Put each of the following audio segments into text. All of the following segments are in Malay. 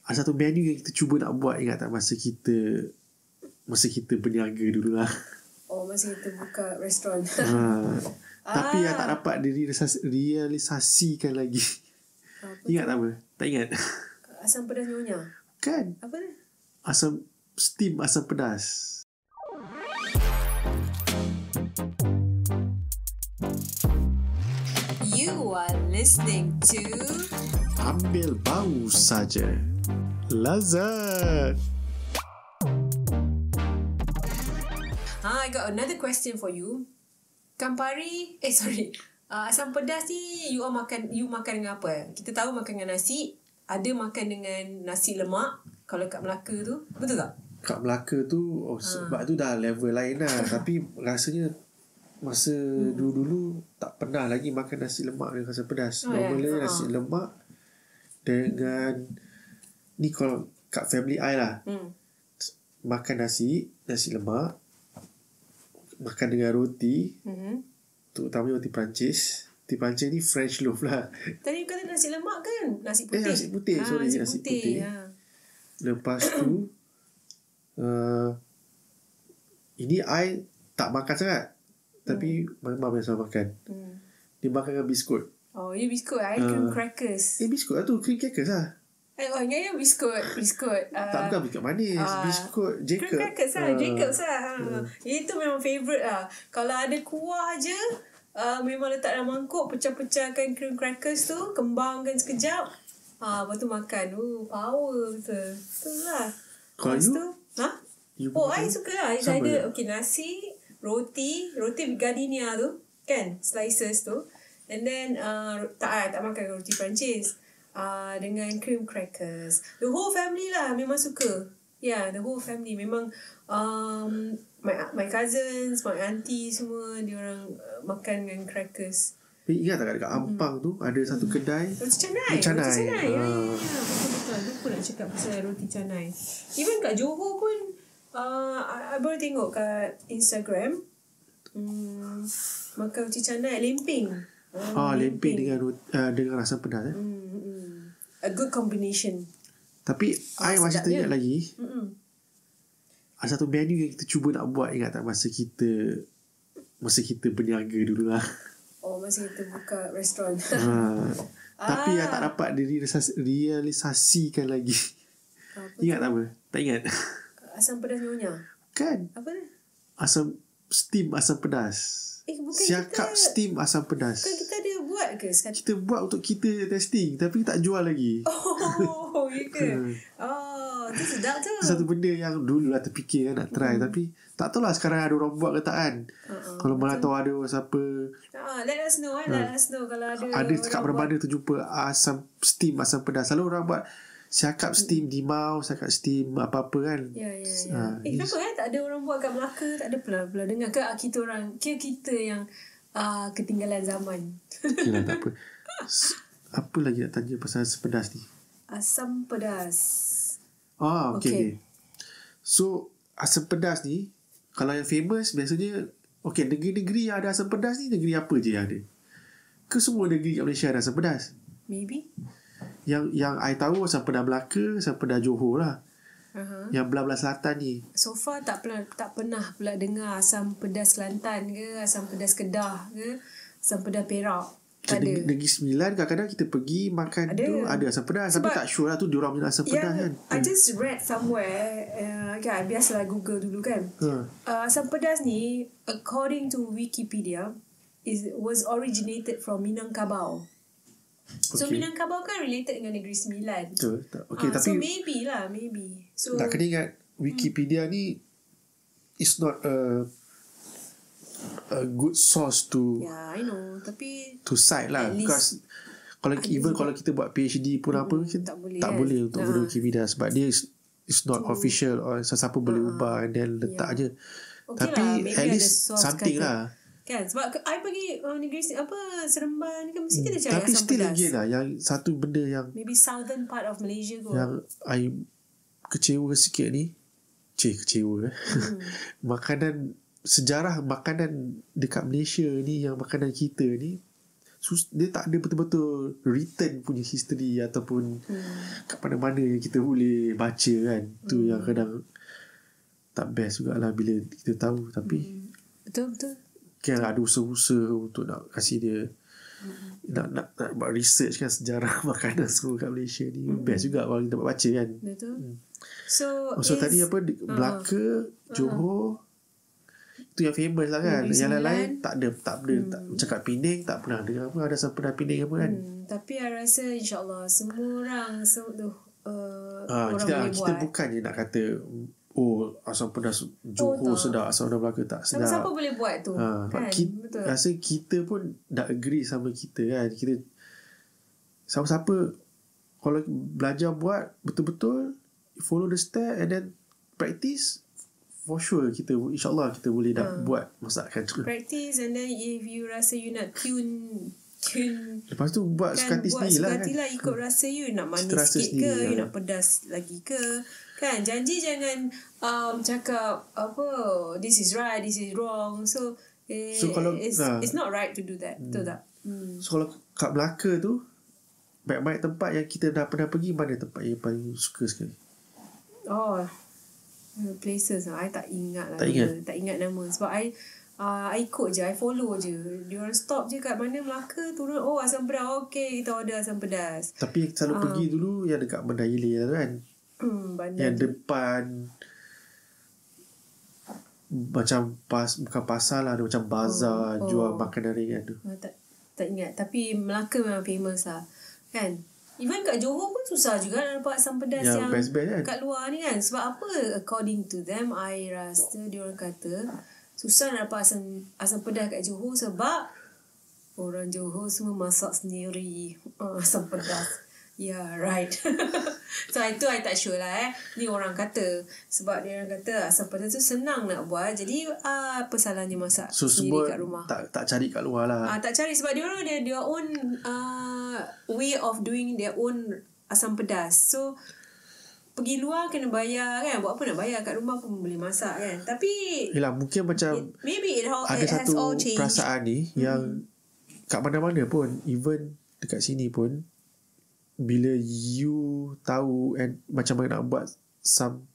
Ada satu menu yang kita cuba nak buat, ingat tak masa kita berniaga dulu lah. Oh, masa kita buka restoran. Tapi tak dapat direalisasikan lagi. Ingat tak apa? Tak ingat? Asam pedas nyonya. Kan? Apa ni? Steam asam pedas. You are listening to Ambil bau saja. Lazat. I got another question for you. Campari, asam pedas ni you makan dengan apa? Kita tahu makan dengan nasi, ada makan dengan nasi lemak kalau kat Melaka tu. Betul tak? Kat Melaka tu sebab tu dah level lain lah. Tapi rasanya masa dulu-dulu tak pernah lagi makan nasi lemak dengan asam pedas. Normalnya nasi lemak dengan ni kalau kat family I lah. Makan nasi lemak, makan dengan roti, terutamanya roti Perancis. Roti Perancis ni French loaf lah. Tadi kata nasi lemak kan? Nasi putih. Nasi putih. Nasi putih. Lepas tu ini I tak makan sangat. Tapi Mama biasa makan. Dia makan dengan biskut. Oh, ini biskut. Cream crackers. Biskut lah tu. Cream crackers lah. Ingat biskut. Tak, bukan biskut manis. Biskut Jacob. Cream crackers lah. Jacobs lah. Itu memang favourite lah. Kalau ada kuah je, memang letak dalam mangkuk, pecah-pecahkan cream crackers tu, kembangkan sekejap. Lepas tu makan. Power betul. Betul lah. Kalau you? I suka lah. Ada nasi, roti gardenia tu kan, slices tu, and then tak makan roti Perancis, dengan cream crackers. The whole family lah memang suka. The whole family memang my cousins, my auntie semua diorang makan dengan crackers. Ingat tak dekat Ampang tu ada satu kedai roti canai. Betul. Lupa nak cakap pasal roti canai. Even kat Johor pun I baru tengok kat Instagram makan roti canai lemping. Lemping dengan rasa pedas. A good combination. Tapi I masih teringat lagi. Ada satu menu yang kita cuba nak buat, ingat tak masa kita berniaga dulu lah. Oh, masa kita buka restoran. Tapi tak dapat direalisasikan lagi. Ingat tak apa? Tak ingat? Asam pedas nyonya. Kan? Apa ni? Steam asam pedas. Siakap steam asam pedas. Kan kita ada buat ke? Kita buat untuk kita testing, tapi tak jual lagi. Oh, ya ke? Tu sedap tu. Satu benda yang dulu lah terfikir nak try, tapi tak tahu lah sekarang ada orang buat ke tak kan. Kalau mana tahu ada siapa, let us know. Let us know kalau ada kat mana-mana tu jumpa steam asam pedas. Selalu orang buat siakap steam limau, siakap steam apa-apa kan. Ya. Kenapa tak ada orang buat kat Melaka? Tak ada pula dengar ke kita yang ketinggalan zaman. Okay lah, tak apa. Apa lagi nak tanya pasal asam pedas ni? Asam pedas. Okay. So asam pedas ni, kalau yang famous biasanya, negeri-negeri yang ada asam pedas ni, negeri apa je yang ada? Ke semua negeri kat Malaysia ada asam pedas? Maybe. Yang I tahu asam pedas Melaka, asam pedas Johor lah. Yang belah-belah selatan ni. So far tak pernah pula dengar asam pedas Kelantan ke, asam pedas Kedah ke, asam pedas Perak. Negeri Sembilan kadang-kadang kita pergi makan tu ada asam pedas. Tapi tak sure lah tu diorang punya asam pedas kan. I just read somewhere, biasalah Google dulu kan. Asam pedas ni, according to Wikipedia, was originated from Minangkabau. So Minangkabau kan related dengan Negeri Sembilan. Betul. Tapi so maybe. So nak kena ingat Wikipedia ni is not a good source to I know, tapi to cite lah, because kalau kita buat PhD pun tak boleh untuk guna Wikipedia sebab dia is not official, or siapa boleh ubah and then letak je. Tapi at least something lah. Kan, sebab I pergi negeri Seremban kan, mesti kita cari tapi asam still pedas. again lah, yang satu benda yang maybe southern part of Malaysia kot, yang I kecewa sikit ni, sejarah makanan dekat Malaysia ni, yang makanan kita ni dia tak ada betul-betul written punya history ataupun kat mana-mana yang kita boleh baca kan. Tu yang kadang tak best jugalah bila kita tahu. Tapi Betul. kan ada usaha-usaha untuk nak kasih dia nak buat research kan sejarah makanan semua kat Malaysia ni. Best juga kalau kita dapat baca kan. Betul. So tadi apa Melaka, Johor, tu yang famous lah kan. Yang lain tak ada cakap Penang tak pernah dengar apa ada asam pedas Penang apa kan. Tapi I rasa insyaAllah semua orang orang boleh kita buat. bukan je nak kata asam pedas Johor sedap, asam pedas Melaka tak sedap. Siapa-siapa boleh buat tu kan. Betul. Rasa kita pun dah agree sama kita kan. Kita siapa-siapa kalau belajar buat betul-betul, follow the step and then practice, for sure kita insyaAllah kita boleh buat masakan tu. Practice, and then if you rasa you nak tune lepas tu buat kan, sukati sendiri lah kan. Ikut rasa you nak manis sikit ke, you nak pedas lagi ke kan. Janji jangan cakap apa this is right, this is wrong. So kalau it's not right to do that. Betul tak? So kalau kat Melaka tu banyak-banyak tempat yang kita dah pernah pergi, mana tempat yang paling suka sekali? Places I tak ingat lah. Tak ingat nama. Sebab I ikut je, I follow je. Diorang stop je kat mana Melaka, turun asam pedas, okay kita order asam pedas. Tapi selalu pergi dulu yang dekat Bandar Hilir lah kan. Yang depan macam bukan pasar lah, ada macam bazar jual makanan ringan tu. Tak ingat. Tapi Melaka memang famous lah kan. Even kat Johor pun susah juga nak dapat asam pedas yang best-best kan? Kat luar ni kan. Sebab apa? According to them, I rasa diorang kata susah nak dapat asam pedas kat Johor sebab orang Johor semua masak sendiri asam pedas. Yeah, right. So itu I tak sure lah Ni orang kata. Sebab dia orang kata asam pedas tu senang nak buat. Jadi apa salahnya masak sendiri kat rumah. Tak cari kat luar lah. Tak cari sebab dia orang ada their own way of doing their own asam pedas. So pergi luar kena bayar kan. Buat apa nak bayar, kat rumah pun boleh masak kan. Tapi yelah, mungkin macam ada satu perasaan ni yang kat mana-mana pun, even dekat sini pun, bila you tahu macam mana nak buat some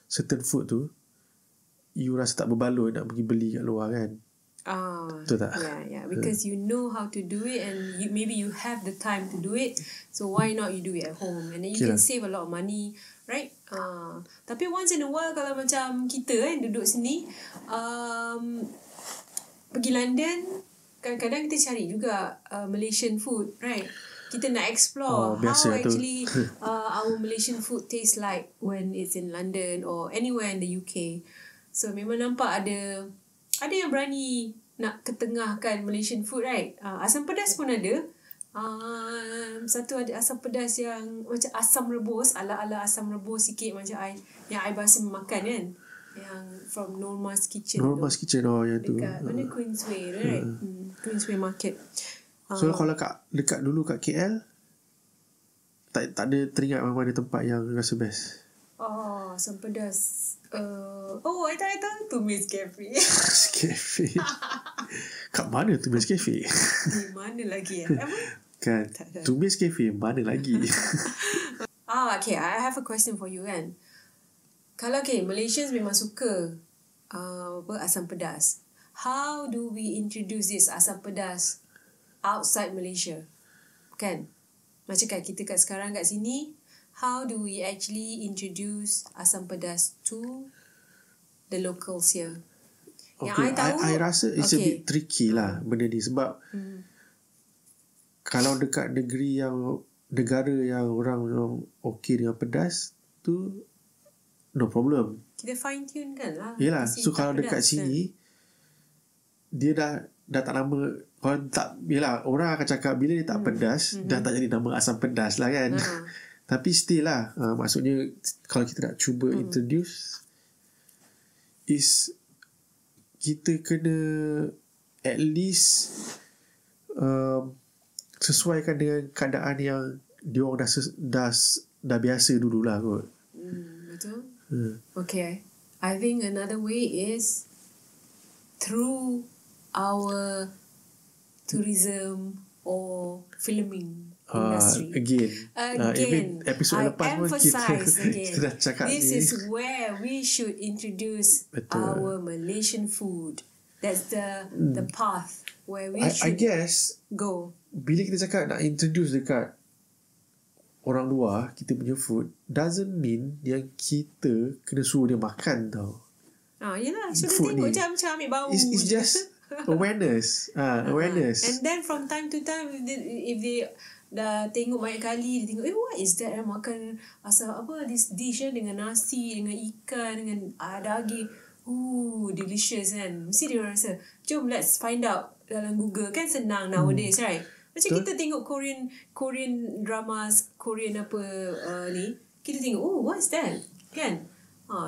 certain food tu, you rasa tak berbaloi nak pergi beli kat luar kan. Betul tak? Yeah. Because you know how to do it, and maybe you have the time to do it. So why not you do it at home, and then you can save a lot of money, right? Tapi once in a while, kalau macam kita kan duduk sini, pergi London, kadang-kadang kita cari juga Malaysian food, right? Kita nak explore how actually our Malaysian food tastes like when it's in London or anywhere in the UK. So memang nampak ada yang berani nak ketengahkan Malaysian food, right? Asam pedas pun ada. Satu ada asam pedas yang macam asam rebus, ala-ala asam rebus sikit macam yang I biasa makan kan. Yang from Norma's Kitchen. Kitchen yang tu. Dekat mana Queensway, right? Queensway Market. So kalau dekat dulu kat KL, tak ada teringat mana tempat yang rasa best? Asam pedas. I tahu Tumis Cafe. Cafe. Kat mana Tumis Cafe? Di mana lagi apa? Kan Tumis Cafe mana lagi? Okay, I have a question for you kan. Kalau Malaysians memang suka asam pedas. How do we introduce this asam pedas outside Malaysia? Kan? Macam kita kat sekarang kat sini, how do we actually introduce asam pedas to the locals here? Yang I tahu, I rasa it's a bit tricky lah benda ni. Sebab kalau dekat negara yang orang okay dengan pedas tu, no problem. Kita fine tune kan lah. Yelah. So kalau dekat sini, dia dah tak nama, kalau tak, yelah, orang akan cakap bila dia tak pedas, dah tak jadi nama asam pedas lah kan. Tapi still lah, maksudnya kalau kita nak cuba introduce, is kita kena at least sesuaikan dengan keadaan yang diorang dah biasa dululah kot. Betul. Okay, I think another way is through our tourism or filming industry. Again, even episode I lepas pun emphasize kita dah cakap this ni. is where we should introduce our Malaysian food. That's the path where we should I guess go. Bila kita cakap nak introduce dekat orang luar kita punya food, doesn't mean yang kita kena suruh dia makan tau. Yelah, so dia tengok macam ambil bau. It's just awareness. Awareness. And then from time to time, if they dah tengok banyak kali, dia tengok, what is that? Makan asal apa, this dish dengan nasi, dengan ikan, dengan daging. Delicious kan. Mesti dia rasa, jom let's find out dalam Google. Kan senang nowadays, right? Macam kita tengok Korean dramas, Korean apa ni, kita tengok, what's that? Kan?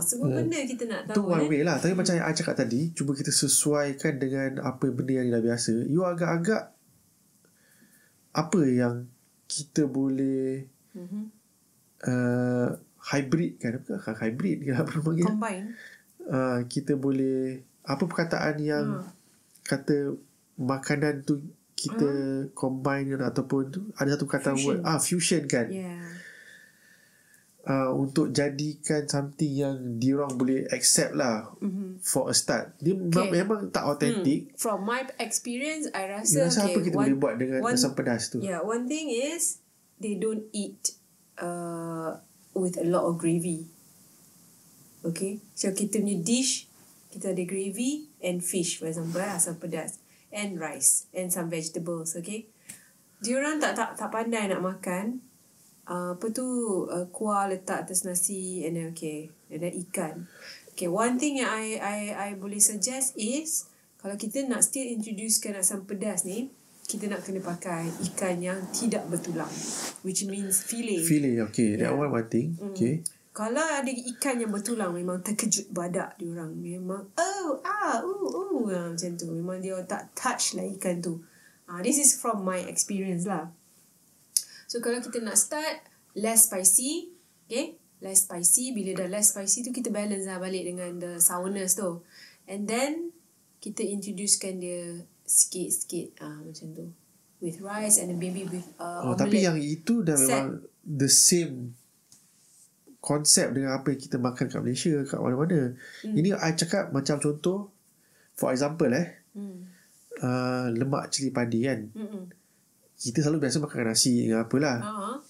Semua benda kita nak tahu. Itu one way lah. Tapi macam yang I cakap tadi, cuba kita sesuaikan dengan apa benda yang dah biasa. You agak-agak apa yang kita boleh hybrid kan? Bukan hybrid ke apa panggil? Combine. Kita boleh apa perkataan yang kata makanan tu kita combine ataupun tu ada satu kata word fusion kan. Untuk jadikan something yang diorang boleh accept lah for a start. Dia memang tak authentic. From my experience, I rasa apa kita boleh buat dengan asam pedas tu. One thing is they don't eat with a lot of gravy. Okay, so kita punya dish, kita ada gravy and fish, for example, asam pedas, and rice and some vegetables. Okay, diorang tak pandai nak makan kuah letak atas nasi and then and then ikan. One thing yang I boleh suggest is kalau kita nak still introducekan asam pedas ni, kita nak kena pakai ikan yang tidak bertulang, which means fillet. That one thing. Kalau ada ikan yang bertulang, memang terkejut badak diorang. Memang macam tu. Memang dia tak touch lah ikan tu. This is from my experience lah. So kalau kita nak start less spicy, less spicy. Bila dah less spicy tu, kita balance lah balik dengan the sourness tu. And then kita introducekan dia sikit-sikit macam tu, with rice and maybe with omelette. Tapi yang itu dah memang the same konsep dengan apa yang kita makan kat Malaysia, kat mana-mana. Ini I cakap macam contoh, for example lemak cili padi kan. Kita selalu biasa makan nasi dengan apalah.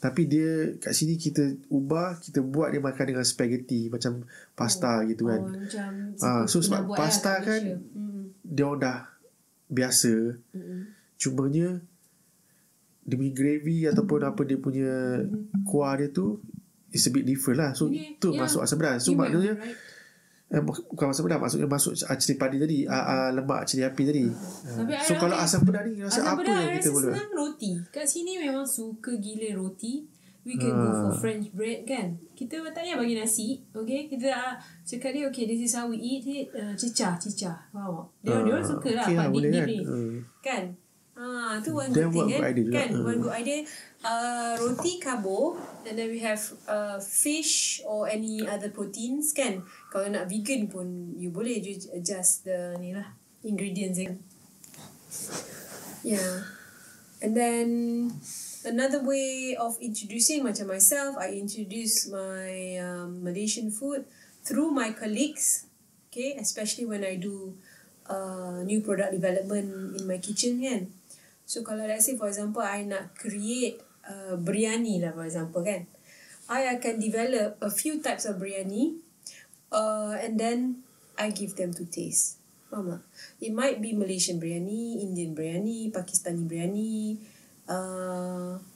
Tapi dia kat sini kita ubah, kita buat dia makan dengan spaghetti macam pasta gitu kan. So sebab pasta kan dia orang dah biasa. Cumanya dia punya gravy ataupun apa dia punya kuah dia tu is a bit different lah. So tu masuk asam pedas. So maknanya bukan asam pedas, maksudnya masuk cili padi tadi, lemak cili api tadi. So kalau asam pedas ni rasa apa yang kita boleh? Senang roti. Kat sini memang suka gila roti. We can go for French bread kan. Kita tak payah bagi nasi. Okay, kita cakap dia this is how we eat it. Cicah. Faham tak? Dia orang suka lah pak dip ni. Kan? Tu one good thing kan. One good idea. Roti karbo, and then we have fish or any other proteins kan. Kalau nak vegan pun you boleh adjust the ni lah ingredients kan. And then another way of introducing, macam myself, I introduce my Malaysian food through my colleagues. Especially when I do new product development in my kitchen kan. So kalau let's say for example I nak create biryani lah for example kan, I akan develop a few types of biryani and then I give them to taste. Faham tak? It might be Malaysian biryani, Indian biryani, Pakistani biryani,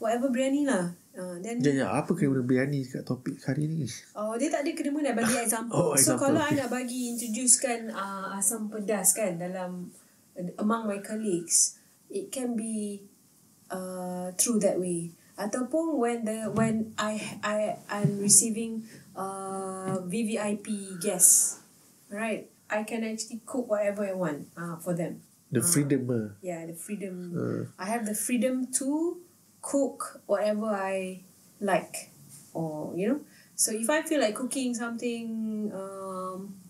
whatever biryani lah. Then apa kena biryani kat topik hari ni? Dia tak ada kena bagi example. So kalau I nak bagi introducekan asam pedas kan dalam among my colleagues, it can be through that way. Ataupun when I'm receiving VVIP guests, right? I can actually cook whatever I want for them. The freedom. The freedom. I have the freedom to cook whatever I like, or So if I feel like cooking something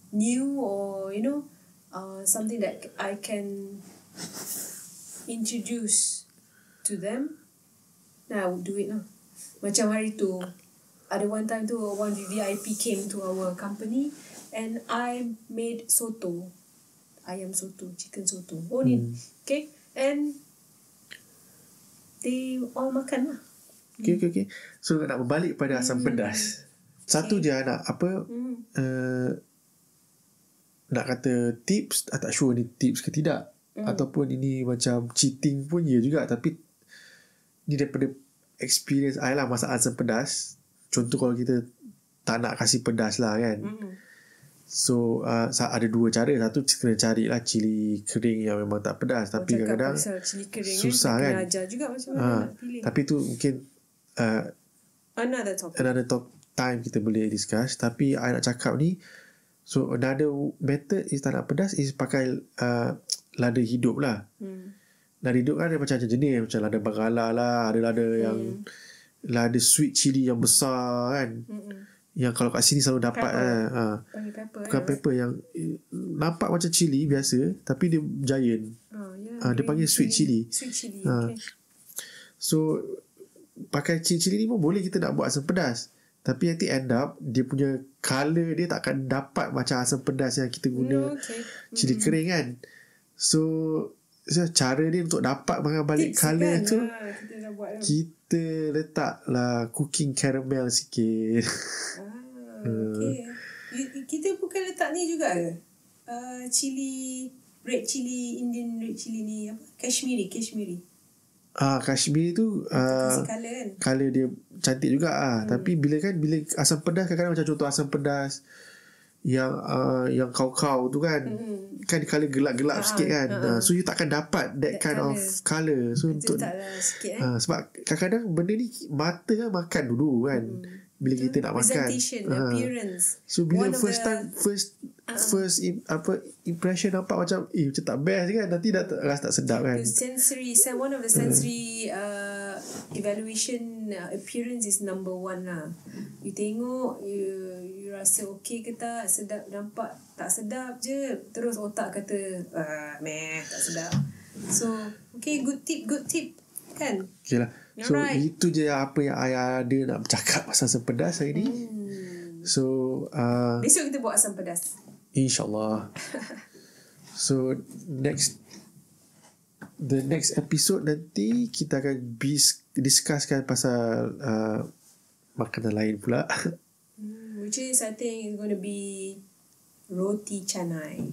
new, or something that I can introduce to them, then I would do it lah. Macam hari tu, ada one time tu, one VIP came to our company and I made soto. Ayam soto, chicken soto. Okay. And they all makan lah. Okay. So nak berbalik pada asam pedas. Satu je nak apa, nak kata tips, tak sure ni tips ke tidak. Ataupun ini macam cheating pun ya juga. Tapi ni daripada experience I lah masak asam pedas. Contoh kalau kita tak nak kasih pedas lah kan. So ada dua cara. Satu kena carilah cili kering yang memang tak pedas. Tapi kadang-kadang susah kan. Ajar juga macam mana nak pilih. Tapi tu mungkin another time kita boleh discuss. Tapi I nak cakap ni, so another method is tak nak pedas is pakai lada hidup lah. Lada hidup kan ada macam-macam jenis. Macam lada bagala lah, ada lada yang lada sweet chili yang besar kan. Yang kalau kat sini selalu dapat pepper, bukan pepper, yang nampak macam chili biasa tapi dia giant. Dia panggil sweet chili. Okay. So pakai cili ni pun boleh kita nak buat asam pedas. Tapi nanti end up dia punya colour dia takkan dapat macam asam pedas yang kita guna cili kering kan. So cara dia untuk dapat balik colour tu, kita letaklah cooking caramel sikit. Okay. Kita bukan letak ni juga ke? Chili, red chili, Indian red chili ni apa? Kashmiri. Kashmiri tu kasih colour kan? Colour dia cantik juga Tapi bila asam pedas, kadang-kadang macam contoh asam pedas yang kau-kau tu kan, kan colour gelap-gelap sikit kan. So you takkan dapat that kind of colour. So untuk sebab kadang-kadang benda ni mata kan makan dulu kan. Bila kita nak makan, appearance. So bila first impression nampak macam macam tak best kan, nanti dah rasa tak sedap kan. One of the sensory evaluation appearance is number 1 lah. You tengok, you rasa okay ke tak, sedap, nampak tak sedap je, terus otak kata tak sedap. So okay, good tip kan. Okay lah. So itu je apa yang I ada nak bercakap pasal asam pedas hari ni. So besok kita buat asam pedas, InsyaAllah. So the next episode nanti kita akan discusskan pasal makanan lain pula. Which is I think is going to be roti canai.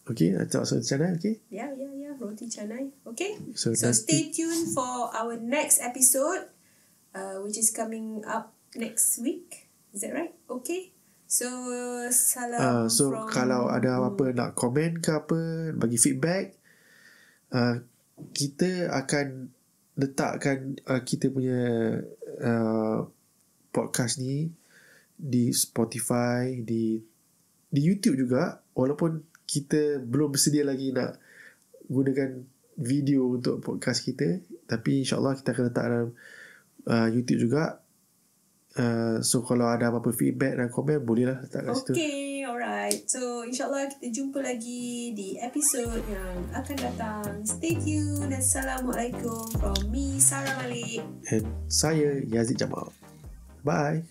Okay, atau roti canai, okay? Yeah, roti canai. Okay, so stay tuned for our next episode, which is coming up next week. Is that right? Okay. So salam. So kalau ada apa nak komen ke apa, bagi feedback, kita akan letakkan kita punya podcast ni di Spotify, di YouTube juga, walaupun kita belum bersedia lagi nak gunakan video untuk podcast kita, tapi insyaAllah kita akan letak dalam YouTube juga. So kalau ada apa-apa feedback dan komen, bolehlah letak kat situ. Okay, alright. So insyaAllah kita jumpa lagi di episod yang akan datang. Stay tuned. Assalamualaikum from me, Sarah Malik. And saya, Yazid Jamal. Bye.